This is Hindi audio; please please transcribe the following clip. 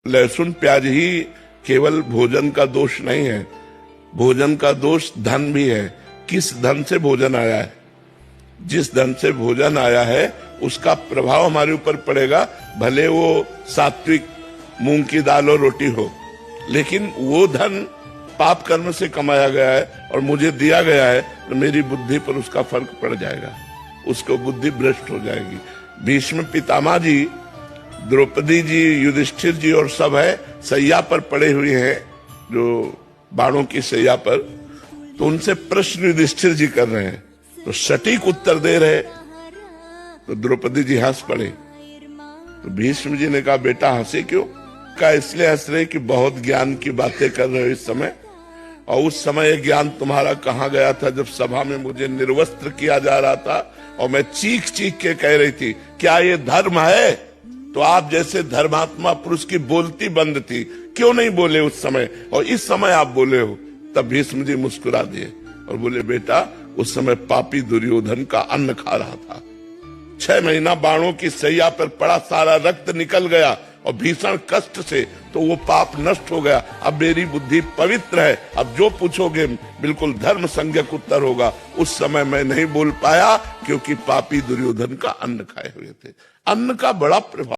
लहसुन प्याज ही केवल भोजन का दोष नहीं है, भोजन का दोष धन भी है। किस धन से भोजन आया है, जिस धन से भोजन आया है उसका प्रभाव हमारे ऊपर पड़ेगा, भले वो सात्विक मूंग की दाल और रोटी हो, लेकिन वो धन पाप कर्म से कमाया गया है और मुझे दिया गया है, तो मेरी बुद्धि पर उसका फर्क पड़ जाएगा, उसको बुद्धि भ्रष्ट हो जाएगी। भीष्म पितामह जी, द्रौपदी जी, युधिष्ठिर जी और सब है सैया पर पड़े हुए हैं, जो बाणों की सैया पर, तो उनसे प्रश्न युधिष्ठिर जी कर रहे हैं, तो सटीक उत्तर दे रहे, तो द्रौपदी जी हंस पड़े। तो भीष्म जी ने कहा, बेटा हंसे क्यों? का इसलिए हंस रहे कि बहुत ज्ञान की बातें कर रहे हो इस समय, और उस समय ये ज्ञान तुम्हारा कहाँ गया था जब सभा में मुझे निर्वस्त्र किया जा रहा था और मैं चीख चीख के कह रही थी क्या ये धर्म है? तो आप जैसे धर्मात्मा पुरुष की बोलती बंद थी, क्यों नहीं बोले उस समय, और इस समय आप बोले हो? तब भीष्म जी मुस्कुरा दिए और बोले, बेटा उस समय पापी दुर्योधन का अन्न खा रहा था, 6 महीना बाणों की सैया पर पड़ा, सारा रक्त निकल गया और भीषण कष्ट से, तो वो पाप नष्ट हो गया। अब मेरी बुद्धि पवित्र है, अब जो पूछोगे बिल्कुल धर्म संज्ञक उत्तर होगा। उस समय मैं नहीं बोल पाया क्योंकि पापी दुर्योधन का अन्न खाए हुए थे। अन्न का बड़ा प्रभाव